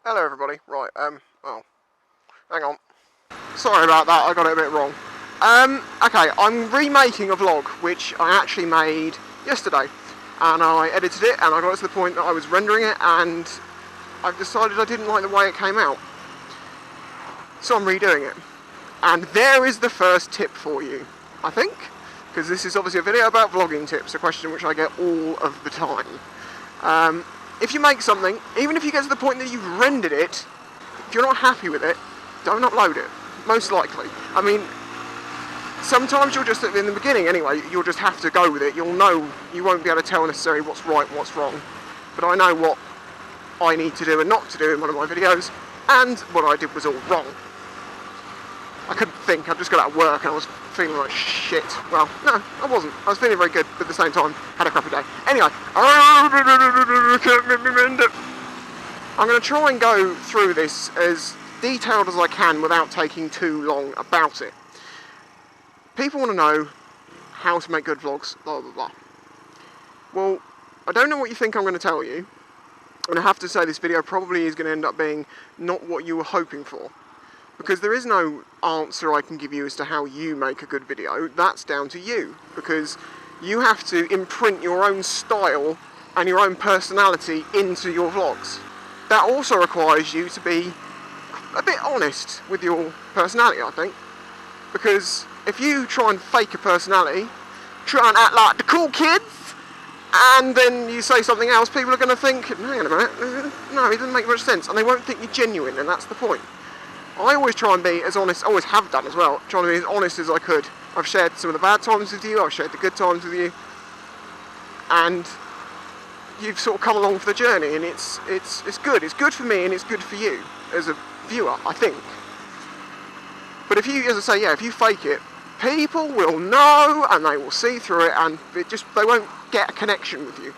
Hello everybody, right, well, hang on. Sorry about that, I got it a bit wrong. Okay, I'm remaking a vlog which I actually made yesterday. And I edited it and I got to the point that I was rendering it and I've decided I didn't like the way it came out. So I'm redoing it. And there is the first tip for you, I think. Because this is obviously a video about vlogging tips, a question which I get all of the time. If you make something, even if you get to the point that you've rendered it, if you're not happy with it, don't upload it, most likely. I mean, sometimes you'll just, in the beginning anyway, you'll just have to go with it. You'll know, you won't be able to tell necessarily what's right and what's wrong. But I know what I need to do and not to do in one of my videos, and what I did was all wrong. I couldn't think, I just got out of work and I was feeling like shit. Well, no, I wasn't. I was feeling very good, but at the same time, had a crappy day. Anyway, I'm going to try and go through this as detailed as I can without taking too long about it. People want to know how to make good vlogs, blah blah blah. Well, I don't know what you think I'm going to tell you, and I have to say this video probably is going to end up being not what you were hoping for. Because there is no answer I can give you as to how you make a good video. That's down to you. Because you have to imprint your own style and your own personality into your vlogs. That also requires you to be a bit honest with your personality, I think. Because if you try and fake a personality, try and act like the cool kids, and then you say something else, people are going to think, hang on a minute, no, it doesn't make much sense. And they won't think you're genuine, and that's the point. I always try and be as honest, always have done as well, trying to be as honest as I could. I've shared some of the bad times with you, I've shared the good times with you, and you've sort of come along for the journey, and it's good. It's good for me and it's good for you as a viewer, I think. But if you, as I say, yeah, if you fake it, people will know and they will see through it, and they won't get a connection with you.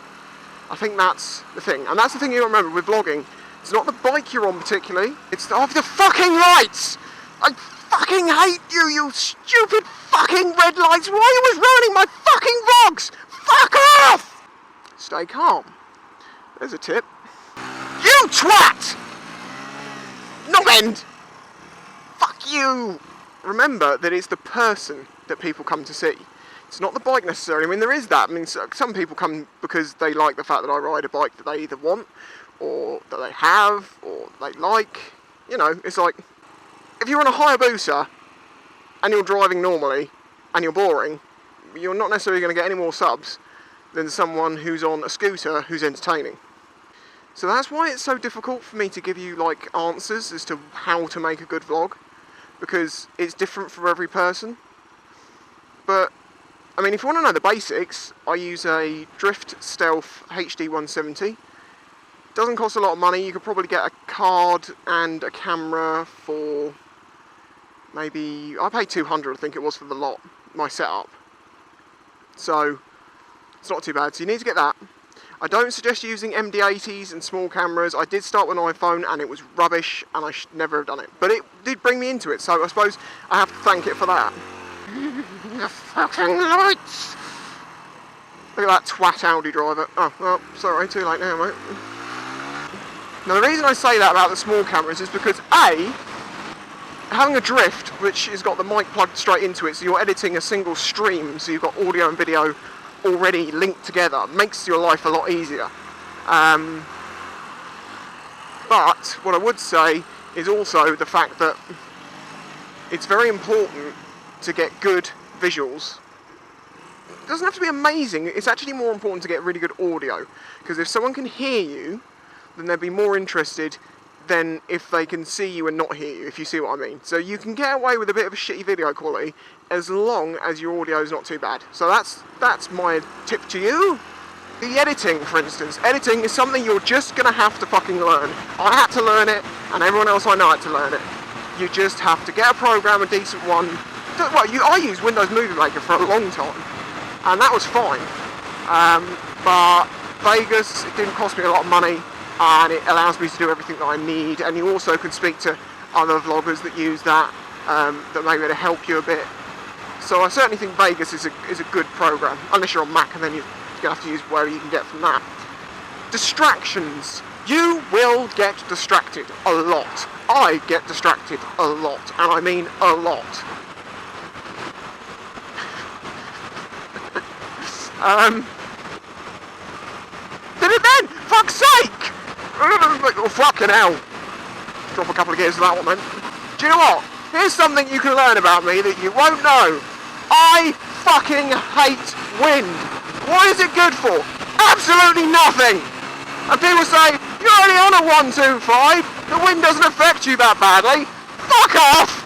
I think that's the thing, and that's the thing you remember with vlogging. It's not the bike you're on particularly, it's the fucking lights! I fucking hate you, you stupid fucking red lights! Why are you always ruining my fucking vlogs? Fuck off! Stay calm. There's a tip. You twat! Knob end! Fuck you! Remember that it's the person that people come to see. It's not the bike necessarily. I mean, there is that. I mean, some people come because they like the fact that I ride a bike that they either want, or that they have, or they like. You know, it's like, if you're on a Hayabusa and you're driving normally and you're boring, you're not necessarily going to get any more subs than someone who's on a scooter who's entertaining. So that's why it's so difficult for me to give you like answers as to how to make a good vlog, because it's different for every person. But I mean, if you want to know the basics, I use a Drift Stealth HD 170. Doesn't cost a lot of money. You could probably get a card and a camera for maybe, I paid 200 I think it was for the lot, my setup. So it's not too bad. So you need to get that. I don't suggest using MD80s and small cameras. I did start with an iPhone and it was rubbish and I should never have done it. But it did bring me into it, so I suppose I have to thank it for that. The fucking lights! Look at that twat Audi driver. Oh, well, sorry, too late now, mate. Now, the reason I say that about the small cameras is because, A, having a Drift, which has got the mic plugged straight into it, so you're editing a single stream, so you've got audio and video already linked together, makes your life a lot easier. But what I would say is also the fact that it's very important to get good visuals. It doesn't have to be amazing, it's actually more important to get really good audio, because if someone can hear you, then they'll be more interested than if they can see you and not hear you, if you see what I mean. So you can get away with a bit of a shitty video quality as long as your audio is not too bad. So that's my tip to you. The editing, for instance. Editing is something you're just going to have to fucking learn. I had to learn it, and everyone else I know had to learn it. You just have to get a program, a decent one. Well, I used Windows Movie Maker for a long time, and that was fine. But Vegas, it didn't cost me a lot of money, and it allows me to do everything that I need. And you also can speak to other vloggers that use that, that may be able to help you a bit. So I certainly think Vegas is a good program, unless you're on Mac, and then you're going to have to use whatever you can get from that. Distractions. You will get distracted a lot. I get distracted a lot, and I mean a lot. Did it then? Fuck's sake! Oh, fucking hell. Drop a couple of gears to that one then. Do you know what? Here's something you can learn about me that you won't know. I fucking hate wind. What is it good for? Absolutely nothing. And people say, you're only on a 125. The wind doesn't affect you that badly. Fuck off!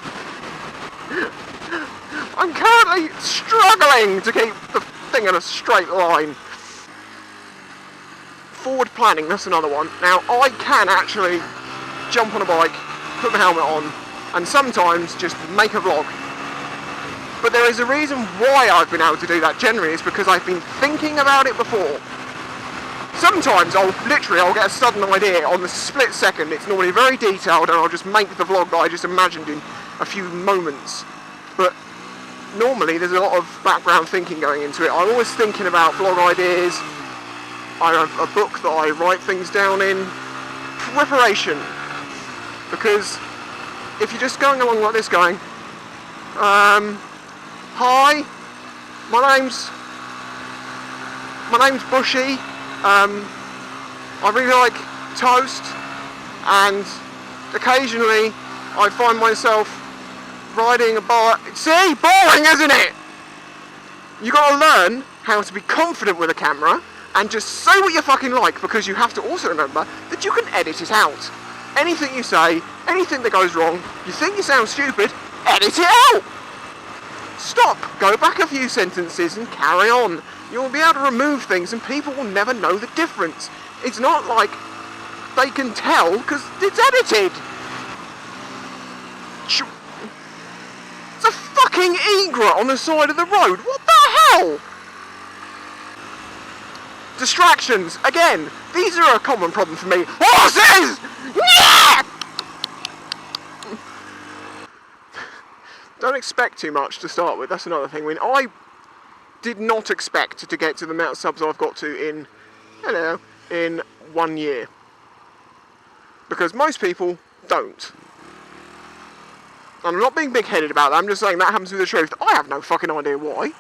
I'm currently struggling to keep the thing in a straight line. Forward planning, that's another one. Now, I can actually jump on a bike, put my helmet on, and sometimes just make a vlog. But there is a reason why I've been able to do that generally, is because I've been thinking about it before. Sometimes I'll get a sudden idea on the split second. It's normally very detailed and I'll just make the vlog that I just imagined in a few moments. But normally there's a lot of background thinking going into it. I'm always thinking about vlog ideas. I have a book that I write things down in. Preparation. Because if you're just going along like this going, hi, my name's Bushy. I really like toast, and occasionally I find myself riding a bike. See, boring, isn't it? You got to learn how to be confident with a camera and just say what you fucking like, because you have to also remember that you can edit it out. Anything you say, anything that goes wrong, you think you sound stupid, edit it out! Stop, go back a few sentences and carry on. You'll be able to remove things and people will never know the difference. It's not like they can tell because it's edited. It's a fucking egret on the side of the road. What the hell? Distractions. Again, these are a common problem for me. Horses! Yeah! Don't expect too much to start with. That's another thing. I mean, I did not expect to get to the amount of subs I've got to in 1 year. Because most people don't. And I'm not being big-headed about that, I'm just saying that happens to be the truth. I have no fucking idea why.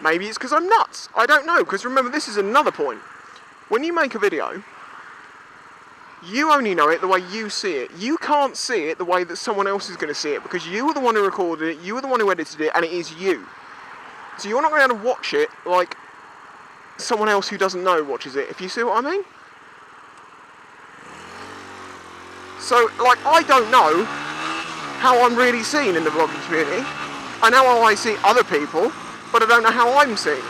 Maybe it's because I'm nuts. I don't know, because remember, this is another point. When you make a video, you only know it the way you see it. You can't see it the way that someone else is going to see it, because you were the one who recorded it, you were the one who edited it, and it is you. So you're not going to be able to watch it like someone else who doesn't know watches it, if you see what I mean. So, like, I don't know how I'm really seen in the vlogging community. I know how I see other people, but I don't know how I'm seen.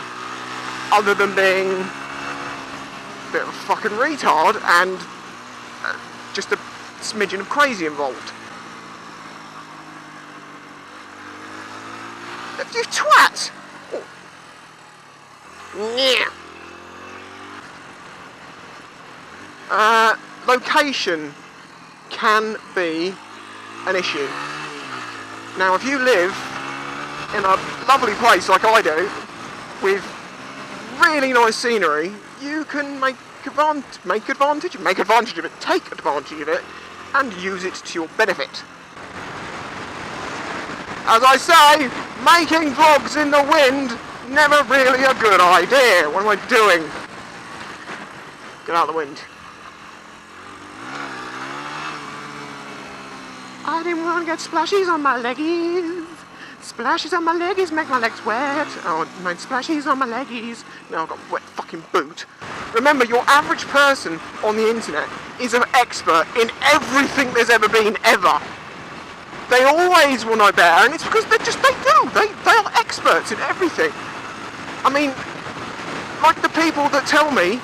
Other than being a bit of a fucking retard and just a smidgen of crazy involved. You twat! Yeah. Location can be an issue. Now, if you live in a lovely place like I do, with really nice scenery, you can make advantage of it, take advantage of it, and use it to your benefit. As I say, making vlogs in the wind, never really a good idea. What am I doing? Get out of the wind. I didn't want to get splashies on my leggies. Splashes on my leggies make my legs wet. Oh, I made splashies on my leggies. Now I've got a wet fucking boot. Remember, your average person on the internet is an expert in everything there's ever been, ever. They always will know better, and it's because they do. They are experts in everything. I mean, like the people that tell me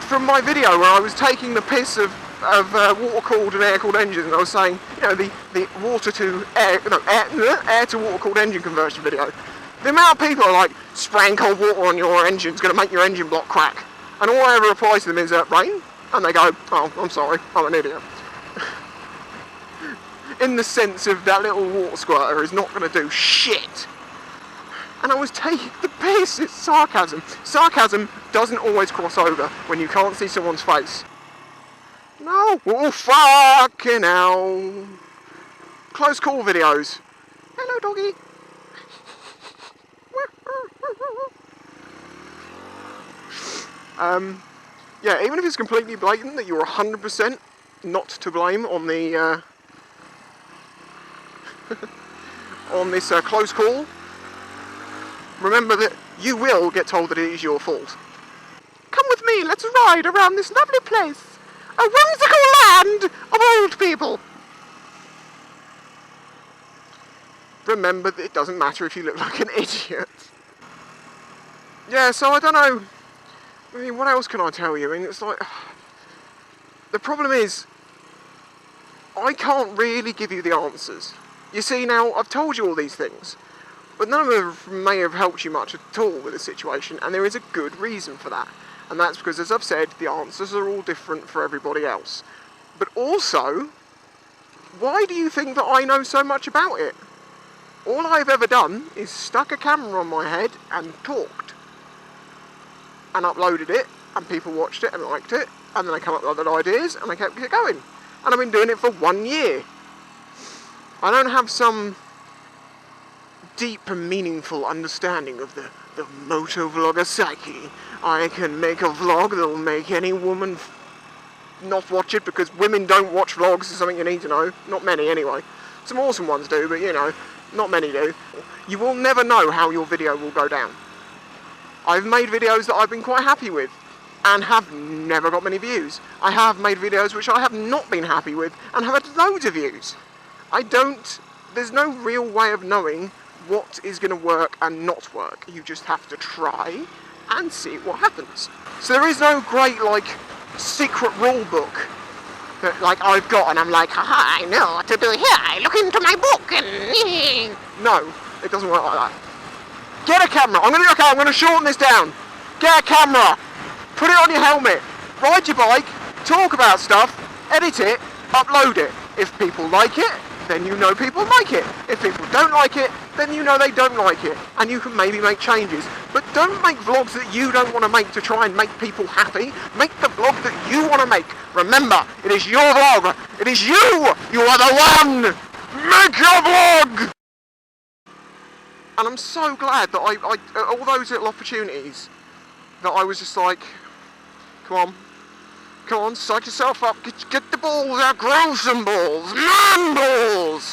from my video where I was taking the piss of water-cooled and air-cooled engines, and I was saying, you know, the water to air, no, air to water-cooled engine conversion video. The amount of people are like, spraying cold water on your engine is going to make your engine block crack. And all I ever reply to them is, rain? And they go, oh, I'm sorry, I'm an idiot. In the sense of that little water squirter is not going to do shit. And I was taking the piss, it's sarcasm. Sarcasm doesn't always cross over when you can't see someone's face. No. Oh, fucking hell. Close call videos. Hello, doggy. Yeah, even if it's completely blatant that you're 100% not to blame on the on this close call, remember that you will get told that it is your fault. Come with me, let's ride around this lovely place, a whimsical land of old people. Remember that it doesn't matter if you look like an idiot. Yeah, so I don't know. I mean, what else can I tell you? I mean, it's like... The problem is, I can't really give you the answers. You see, now, I've told you all these things, but none of them may have helped you much at all with the situation, and there is a good reason for that. And that's because, as I've said, the answers are all different for everybody else. But also, why do you think that I know so much about it? All I've ever done is stuck a camera on my head and talked. And uploaded it, and people watched it and liked it, and then I came up with other ideas, and I kept it going. And I've been doing it for 1 year. I don't have some deep and meaningful understanding of the moto-vlogger psyche. I can make a vlog that'll make any woman not watch it, because women don't watch vlogs, is something you need to know. Not many, anyway. Some awesome ones do, but you know, not many do. You will never know how your video will go down. I've made videos that I've been quite happy with and have never got many views. I have made videos which I have not been happy with and have had loads of views. There's no real way of knowing what is going to work and not work. You just have to try and see what happens. So there is no great, like, secret rule book that, like, I've got and I'm like, haha, I know what to do here. I look into my book and... No, it doesn't work like that. Get a camera. I'm going to shorten this down. Get a camera. Put it on your helmet. Ride your bike. Talk about stuff. Edit it. Upload it. If people like it, then you know people like it. If people don't like it, then you know they don't like it. And you can maybe make changes. But don't make vlogs that you don't want to make to try and make people happy. Make the vlog that you want to make. Remember, it is your vlog. It is you. You are the one. Make your vlog. And I'm so glad that all those little opportunities, that I was just like, come on, psych yourself up, get the balls out, grow some balls, man balls!